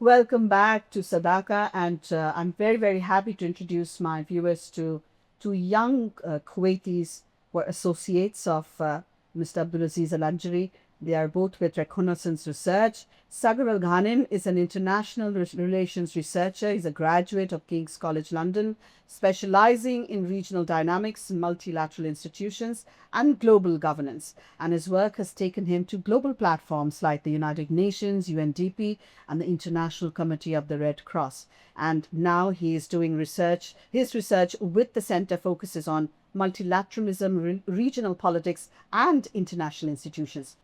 Welcome back to Sadaaqa, and I'm very, very happy to introduce my viewers to two young Kuwaitis who are associates of Mr. Abdulaziz Al. They are both with Reconnaissance Research. Sagar Alghanem is an international relations researcher. He's a graduate of King's College London, specializing in regional dynamics, multilateral institutions, and global governance. And his work has taken him to global platforms like the United Nations, UNDP, and the International Committee of the Red Cross. And now he is doing research. His research with the center focuses on multilateralism, regional politics, and international institutions.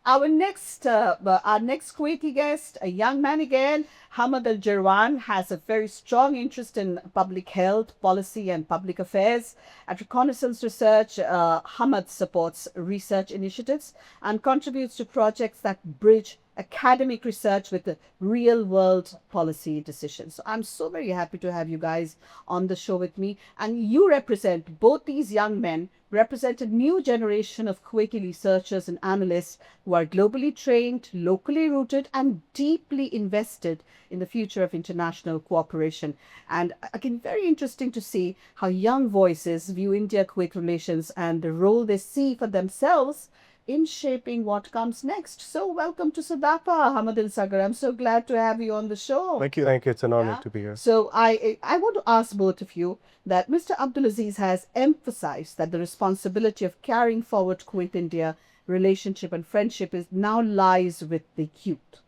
Our next Kuwaiti guest, a young man again, AlJerwan, has a very strong interest in public health, policy, and public affairs. At Reconnaissance Research, Hamad supports research initiatives and contributes to projects that bridge academic research with the real world policy decisions. So I'm so very happy to have you guys on the show with me. And you represent, both these young men represent a new generation of Kuwaiti researchers and analysts who are globally trained, locally rooted, and deeply invested in the future of international cooperation. And again, very interesting to see how young voices view India-Kuwait relations and the role they see for themselves in shaping what comes next. So welcome to Sadaaqa, Hamad and Sagar. I'm so glad to have you on the show. Thank you. Thank you. It's an honor to be here. So I want to ask both of you that Mr. Abdulaziz has emphasized that the responsibility of carrying forward Kuwait-India relationship and friendship is now lies with the youth.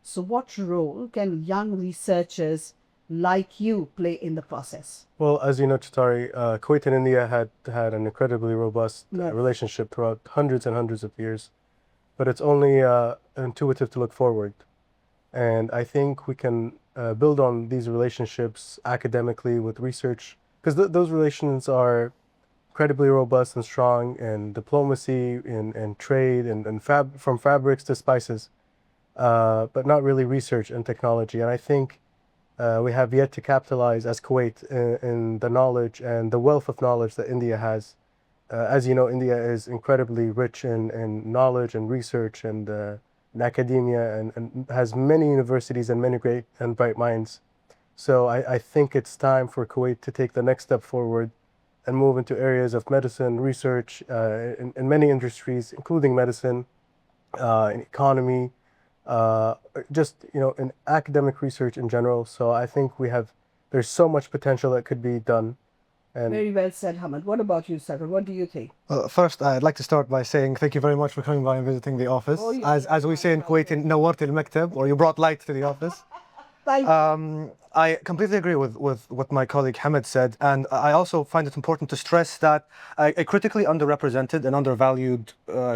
So what role can young researchers like you play in the process? Well, as you know, Chaitali, Kuwait and India had an incredibly robust relationship throughout hundreds and hundreds of years, but it's only intuitive to look forward. And I think we can build on these relationships academically with research, because those relations are incredibly robust and strong in diplomacy, in trade, and from fabrics to spices, but not really research and technology. And I think we have yet to capitalize as Kuwait in the knowledge and the wealth of knowledge that India has. As you know, India is incredibly rich in knowledge and research and in academia, and has many universities and many great and bright minds. So I think it's time for Kuwait to take the next step forward and move into areas of medicine, research, in many industries, including medicine, in economy, just in academic research in general. So I think there's so much potential that could be done. And very well said, Hamad. What about you, Sagar? What do you think? First, I'd like to start by saying thank you very much for coming by and visiting the office. Oh, yeah, as we say in Kuwait, nawart al-maktab, or you brought light to the office. Thank you. I completely agree with what my colleague Hamad said, and I also find it important to stress that a critically underrepresented and undervalued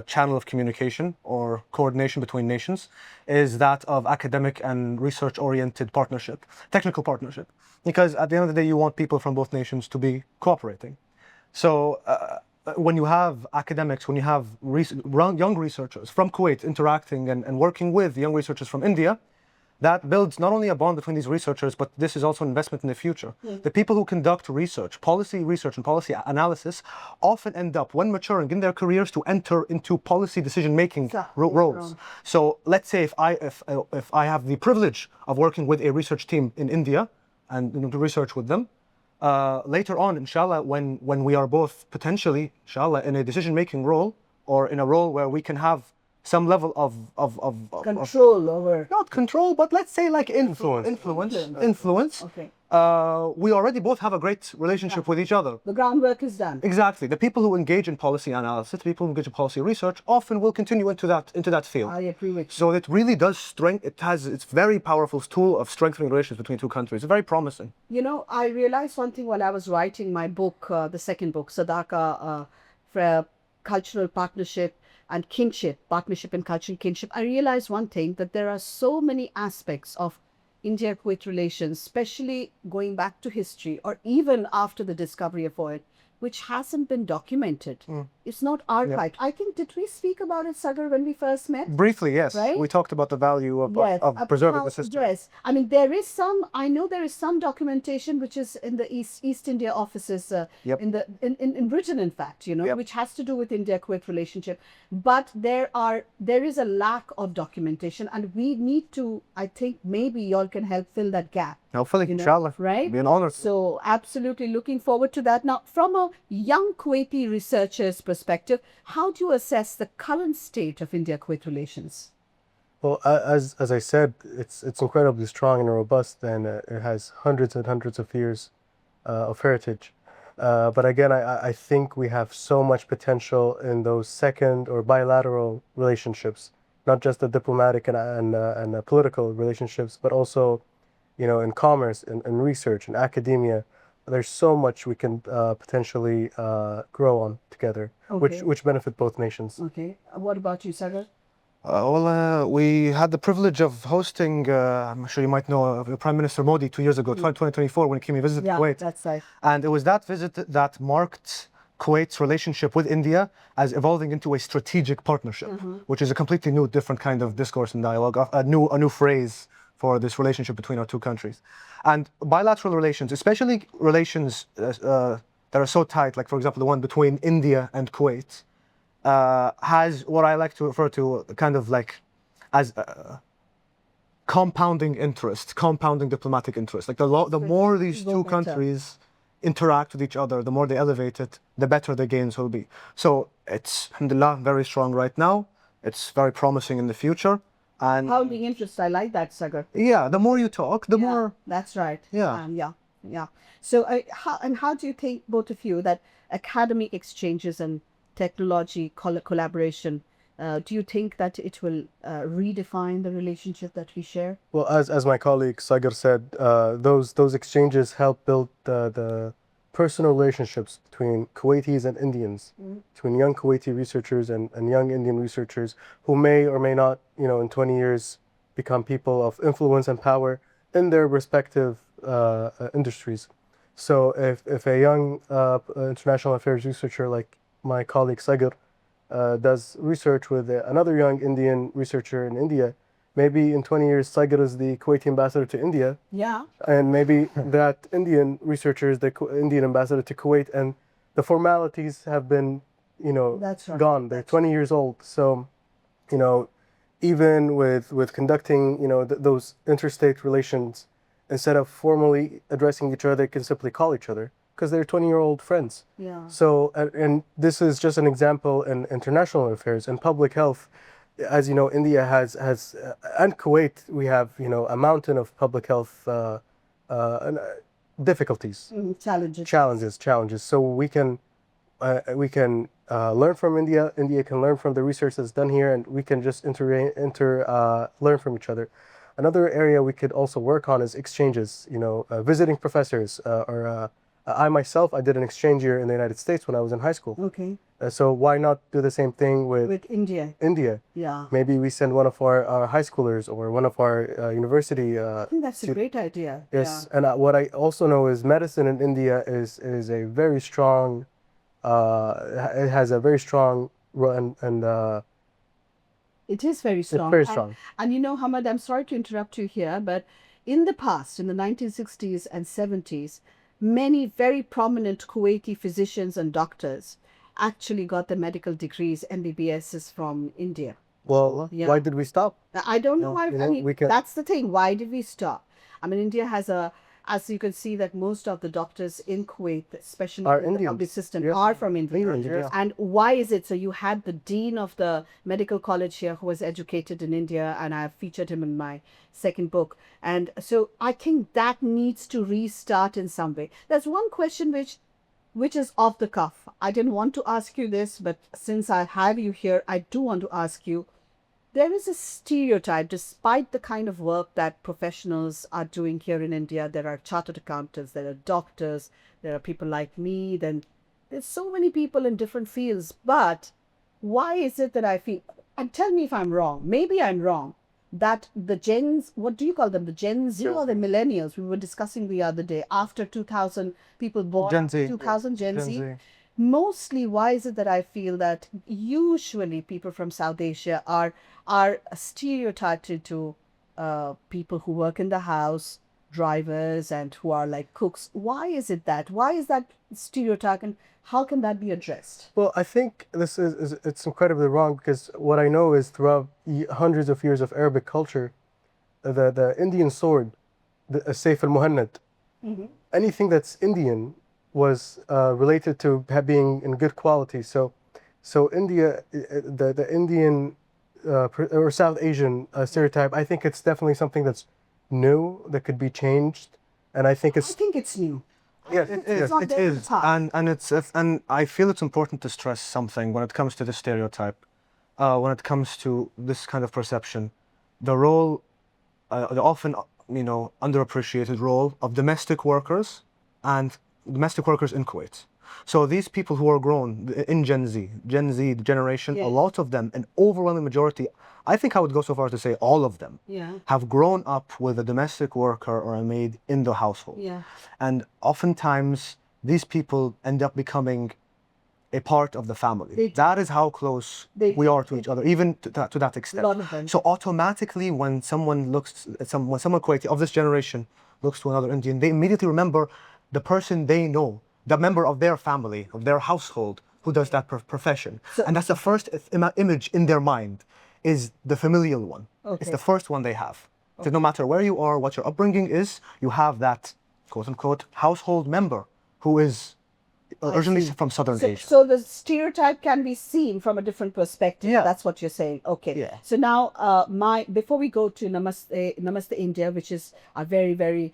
channel of communication or coordination between nations is that of academic and research-oriented partnership, technical partnership. Because at the end of the day, you want people from both nations to be cooperating. So when you have academics, when you have young researchers from Kuwait interacting and working with young researchers from India, that builds not only a bond between these researchers, but this is also an investment in the future. The people who conduct research and policy analysis often end up, when maturing in their careers, to enter into policy decision-making roles. So let's say if I have the privilege of working with a research team in India and to research with them, later on, inshallah, when we are both potentially, inshallah, in a decision-making role or in a role where we can have some level of control over, not control, but let's say like influence. Okay. We already both have a great relationship with each other. The groundwork is done. Exactly. The people who engage in policy analysis, the people who engage in policy research, often will continue into that field. I agree with you. So it really does it's very powerful tool of strengthening relations between two countries. It's very promising. You know, I realized one thing while I was writing my book, the second book, Sadaaqa, for cultural partnership and partnership and cultural kinship. I realized one thing, that there are so many aspects of India-Kuwait relations, especially going back to history or even after the discovery of oil, which hasn't been documented. It's not archived. I think, did we speak about it, Sagar, when we first met? Briefly, yes. Right? We talked about the value of, Yes, of preserving the system. Yes, I mean there is some. I know there is some documentation which is in the East India offices in Britain, in fact, which has to do with India-Kuwait relationship. But there is a lack of documentation, and we need to. I think maybe y'all can help fill that gap. Hopefully, inshallah. Right? Be an honor. So absolutely looking forward to that. Now, from a young Kuwaiti researcher's perspective, how do you assess the current state of India-Kuwait relations? Well, as I said, it's incredibly strong and robust, and it has hundreds and hundreds of years of heritage. But again, I think we have so much potential in those second or bilateral relationships, not just the diplomatic and political relationships, but also, in commerce and research and academia. There's so much we can potentially grow on together, which benefit both nations. Okay. What about you, Sagar? We had the privilege of hosting, I'm sure you might know, Prime Minister Modi 2 years ago, 2024, when he came and visited Kuwait. That's right. And it was that visit that marked Kuwait's relationship with India as evolving into a strategic partnership, which is a completely new, different kind of discourse and dialogue, a new phrase for this relationship between our two countries. And bilateral relations, especially relations that are so tight, like, for example, the one between India and Kuwait, has what I like to refer to kind of like as compounding interest, compounding diplomatic interest. Like the more these two countries interact with each other, the more they elevate it, the better the gains will be. So it's, alhamdulillah, very strong right now. It's very promising in the future. And compounding interest, I like that, Sagar. Yeah, the more you talk, the more. That's right. Yeah. Yeah. So how do you think, both of you, that academic exchanges and technology collaboration, do you think that it will redefine the relationship that we share? Well, as my colleague Sagar said, those exchanges help build the personal relationships between Kuwaitis and Indians, between young Kuwaiti researchers and young Indian researchers who may or may not, in 20 years become people of influence and power in their respective industries. So if a young international affairs researcher like my colleague Sagar does research with another young Indian researcher in India, maybe in 20 years Sagar is the Kuwaiti ambassador to India. Yeah. And maybe that Indian researcher is the Indian ambassador to Kuwait, and the formalities have been, That's right. gone. They're 20 years old. So, even with conducting, those interstate relations, instead of formally addressing each other, they can simply call each other because they're 20-year-old friends. Yeah. So, and this is just an example in international affairs and public health. As you know, India has and Kuwait, we have, a mountain of public health difficulties, challenges. So we can learn from India. India can learn from the research that's done here, and we can just learn from each other. Another area we could also work on is exchanges. Visiting professors I myself, I did an exchange year in the United States when I was in high school. Okay. So why not do the same thing with India? Yeah. Maybe we send one of our high schoolers or one of our university. I think that's a great idea. Yes, and what I also know is medicine in India is a very strong. It has a very strong run and. It is very strong. It's very strong. And Hamad, I'm sorry to interrupt you here, but in the past, in the 1960s and 70s, many very prominent Kuwaiti physicians and doctors actually got their medical degrees, MBBSs, from India. Well, why did we stop? I don't know why. That's the thing. Why did we stop? I mean, India has as you can see, that most of the doctors in Kuwait, especially in the public system, are from India. And why is it? So you had the dean of the medical college here who was educated in India, and I have featured him in my second book. And so I think that needs to restart in some way. There's one question which is off the cuff. I didn't want to ask you this, but since I have you here, I do want to ask you. There is a stereotype, despite the kind of work that professionals are doing here in India. There are chartered accountants, there are doctors, there are people like me, then there's so many people in different fields. But why is it that I feel, and tell me if I'm wrong, maybe I'm wrong, that the Gens, what do you call them? The Gen Z or the millennials? We were discussing the other day. After 2000, people born Gen Z. 2000, Gen Gen Z. Z. Mostly, why is it that I feel that usually people from South Asia are stereotyped to people who work in the house, drivers, and who are like cooks? Why is it that? Why is that stereotype, and how can that be addressed? Well, I think this is it's incredibly wrong because what I know is throughout hundreds of years of Arabic culture, the Indian sword, the Sayf al-Muhannad, anything that's Indian was related to being in good quality. So India, the Indian or South Asian stereotype, I think it's definitely something that's new that could be changed, and I think I it's think it's new. yes, It yes. is. not It there in the is. past. And I feel it's important to stress something when it comes to the stereotype. When it comes to this kind of perception, the role, the often underappreciated role of domestic workers and domestic workers in Kuwait. So these people who are grown in Gen Z generation, a Yes. lot of them, an overwhelming majority, I think I would go so far as to say all of them, Yeah. have grown up with a domestic worker or a maid in the household. Yeah. And oftentimes these people end up becoming a part of the family. They do. That is how close They we do. are to each other, even to that extent. Lot of them. So automatically, when someone looks, when someone Kuwaiti of this generation looks to another Indian, they immediately remember the person they know, the member of their family, of their household, who does that profession. So- And that's the first image in their mind, is the familial one. It's Okay. the first one they have. So no matter where you are, what your upbringing is, you have that quote unquote household member who is originally see. from Southern So, Asia. so the stereotype can be seen from a different perspective. Yeah. That's what you're saying. Okay. Yeah. So now, before we go to Namaste India, which is a very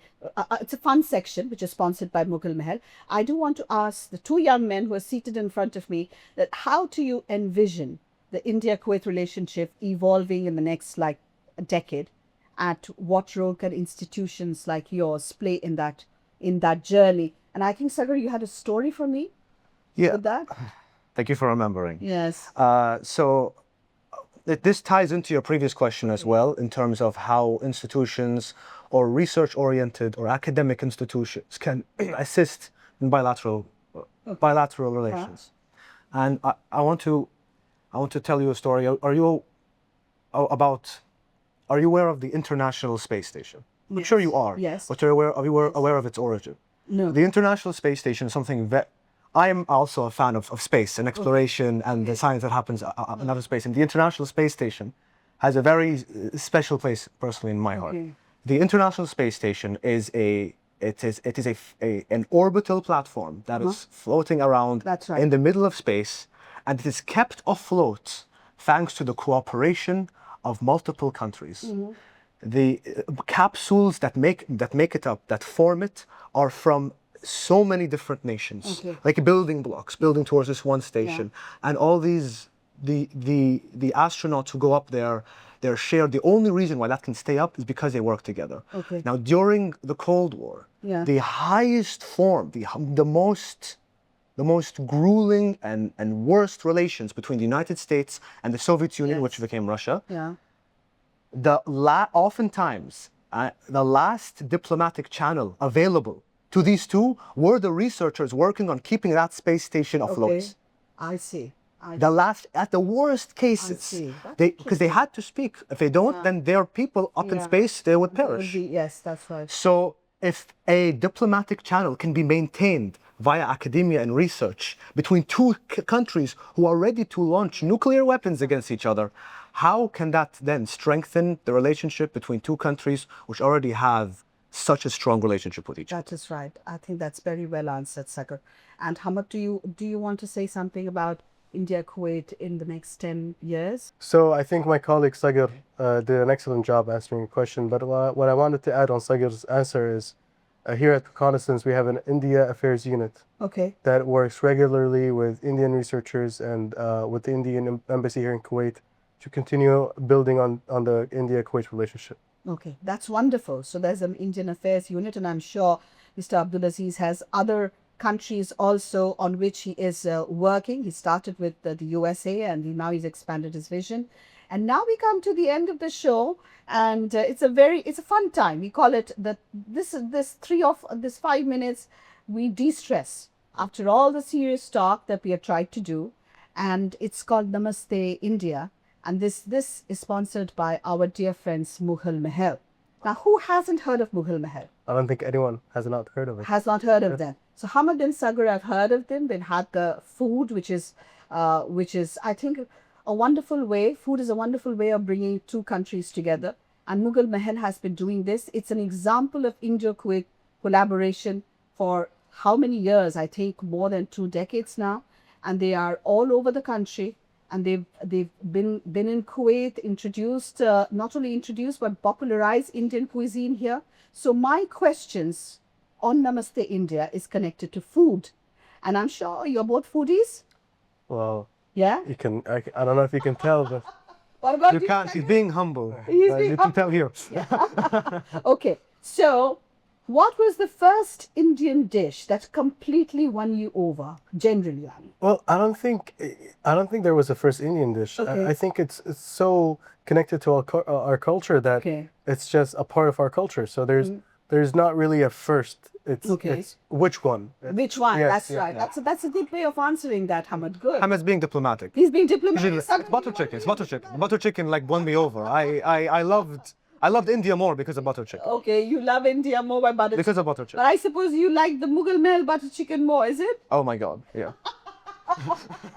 it's a fun section which is sponsored by Mughal Mahal. I do want to ask the two young men who are seated in front of me that how do you envision the India-Kuwait relationship evolving in the next like a decade? At what role can institutions like yours play in that journey? And I think, Sagar, you had a story for me Yeah. with that? Thank you for remembering. Yes. So this ties into your previous question as well, in terms of how institutions or research-oriented or academic institutions can assist in bilateral relations. And I want to tell you a story. Are you aware of the International Space Station? I'm sure you are. Yes. But are you aware of its origin? No. The International Space Station is something that I'm also a fan of space and exploration and the science that happens in outer space. And the International Space Station has a very special place personally in my heart. Okay. The International Space Station is an orbital platform that is floating around That's right. in the middle of space, and it is kept afloat thanks to the cooperation of multiple countries. The capsules that make it up, that form it, are from so many different nations, Okay. like building blocks, building towards this one station, and all these the astronauts who go up there, they're shared. The only reason why that can stay up is because they work together. Okay. Now, during the Cold War, Yeah. the highest form, the most grueling and worst relations between the United States and the Soviet Union, which became Russia, Yeah. oftentimes the last diplomatic channel available to these two were the researchers working on keeping that space station afloat. Okay. I see. The last, at the worst cases, see. That's because they had to speak. If they don't, then their people up in Yeah. space, they would It would perish. be- yes, that's right. So if a diplomatic channel can be maintained via academia and research between two countries who are ready to launch nuclear weapons against each other, how can that then strengthen the relationship between two countries which already have such a strong relationship with each other? That is right. I think that's very well answered, Sagar. And Hamad, do you want to say something about India Kuwait in the next 10 years? So I think my colleague Sagar did an excellent job answering your question. But what I wanted to add on Sagar's answer is here at Reconnaissance, we have an India Affairs Unit Okay. that works regularly with Indian researchers and with the Indian Embassy here in Kuwait to continue building on the India-Kuwait relationship. Okay, that's wonderful. So there's an Indian Affairs unit, and I'm sure Mr. Abdulaziz has other countries also on which he is working. He started with the USA, and now he's expanded his vision. And now we come to the end of the show, and it's a fun time. We call it this 5 minutes we de-stress after all the serious talk that we have tried to do, and it's called Namaste India, and this is sponsored by our dear friends Mughal Mahal. Now, who hasn't heard of Mughal Mahal? I don't think anyone has not heard of it. Has not heard of them. So Hamad and Sagar have heard of them. They've had the food, which is I think a wonderful way. Food is a wonderful way of bringing two countries together. And Mughal Mahal has been doing this. It's an example of Indo-Kuwait collaboration for how many years? I think more than 2 decades now. And they are all over the country. And they've been in Kuwait, introduced, not only introduced, but popularized Indian cuisine here. So my questions on Namaste India is connected to food. And I'm sure you're both foodies? Well, Yeah? I don't know if you can tell, but What about You you? can't. He's being humble. He's being You can tell here. Okay, so what was the first Indian dish that completely won you over, generally? I mean? well, I don't think there was a first Indian dish. Okay. I think it's so connected to our culture that Okay. it's just a part of our culture. So there's not really a first. Okay. It's which one? Which one? Yes, That's yeah, right. yeah. That's a good way of answering that, Hamad. Good. Hamad's being diplomatic. He's being diplomatic. Usually, it's butter chicken. It's butter chicken. Butter chicken like won me over. I loved India more because of butter chicken. Okay, you love India more by butter Because chicken. of butter But chicken. I suppose you like the Mughal Mahal butter chicken more, is it? Oh my God. Yeah.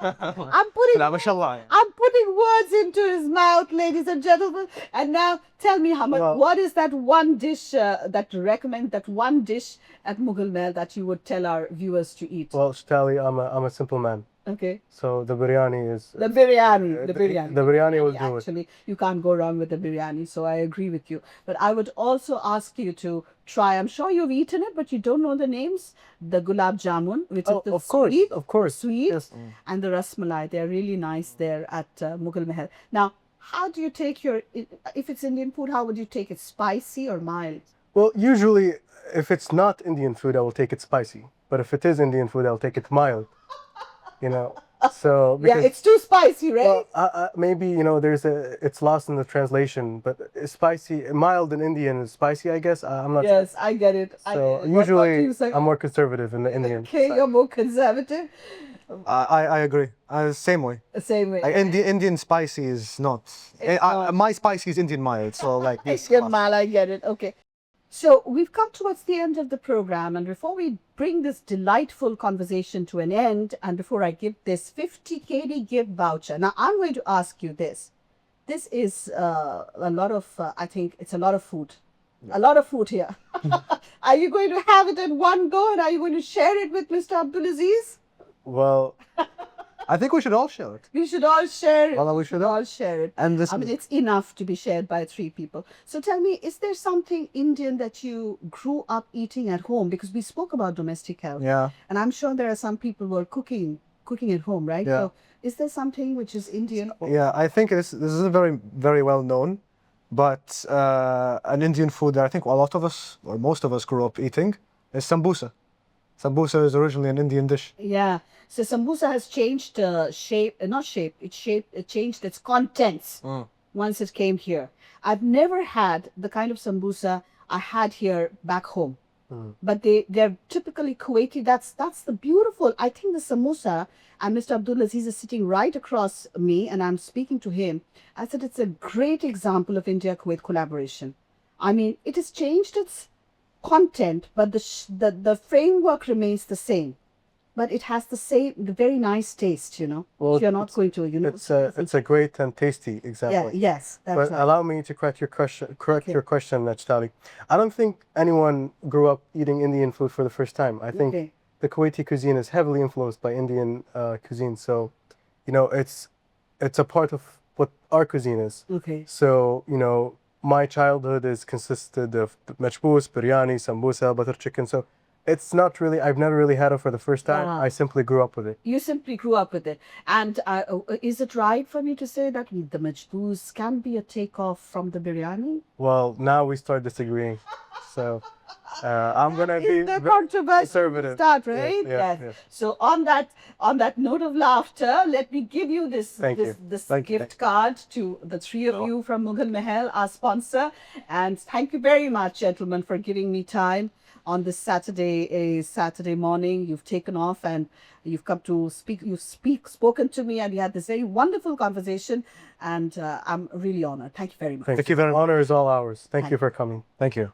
I'm putting La, mashallah. I'm putting words into his mouth, ladies and gentlemen. And now tell me, Hamad, Well- what is that one dish that one dish at Mughal Mahal that you would tell our viewers to eat? Well, Chaitali, I'm a simple man, Okay. so the biryani is The biryani. The biryani. the biryani will do it. Actually, you can't go wrong with the biryani, so I agree with you. But I would also ask you to try, I'm sure you've eaten it, but you don't know the names, the gulab jamun, which is the of course, sweet, of course. sweet, Yes. and the rasmalai. They're really nice there at Mughal Mahal. Now, how do you take if it's Indian food, how would you take it? Spicy or mild? Well, usually, if it's not Indian food, I will take it spicy. But if it is Indian food, I'll take it mild. You know, so Yeah, it's too spicy, right? well, maybe it's lost in the translation. But spicy, mild in Indian is spicy, I guess. I'm not sure. Yes, I get it. I So get it. What about usually, you, Sagar? I'm more conservative in the Indian. Okay, side. you're more conservative. I agree. Same way. Same way. Like, Indian spicy is not. not. My spicy is Indian mild. So like this. Indian mal, I get it. Okay. So we've come towards the end of the program, and before we bring this delightful conversation to an end, and before I give this 50 KD gift voucher, now I'm going to ask you this. This is a lot of, I think it's a lot of food. A lot of food here. Are you going to have it in one go, and are you going to share it with Mr. Abdulaziz? Well, I think we should all share it. We should all share it. Well, we should all share it. And this I mean, it's enough to be shared by 3 people. So tell me, is there something Indian that you grew up eating at home? Because we spoke about domestic health. Yeah. And I'm sure there are some people who are cooking at home, right? Yeah. So is there something which is Indian? Yeah, I think this is very, very well known, but an Indian food that I think a lot of us, or most of us, grew up eating is sambusa. Sambusa is originally an Indian dish. Yeah. So sambusa has changed shape, it changed its contents once it came here. I've never had the kind of sambusa I had here back home. But they're typically Kuwaiti. That's the beautiful. I think the samosa, and Mr. Abdulaziz is sitting right across me, and I'm speaking to him. I said it's a great example of India-Kuwait collaboration. I mean, it has changed its content, but the framework remains the same. But it has the very nice taste, Well, You're not going to, it's a great and tasty example. Yeah, yes, that's But right. allow me to correct your question, Nachtali. I don't think anyone grew up eating Indian food for the first time. I think Okay. the Kuwaiti cuisine is heavily influenced by Indian cuisine. So, it's a part of what our cuisine is. Okay. So, my childhood is consisted of majboos, biryani, sambusa, butter chicken. So it's not really, I've never really had it for the first time. Ah. I simply grew up with it. You simply grew up with it. And is it right for me to say that the majboos can be a takeoff from the biryani? Well, now we start disagreeing. So I'm gonna be the very controversial conservative. start, Yes, right? yes. So on that note of laughter, let me give you this Thank you. this Thank you. gift card to the three of you from Mughal Mahal, our sponsor. And thank you very much, gentlemen, for giving me time on this Saturday morning. You've taken off and you've come to speak. Spoken to me, and we had this very wonderful conversation. And I'm really honored. Thank you very much. Thank you very much. Honor is all ours. Thank you for coming. Thank you.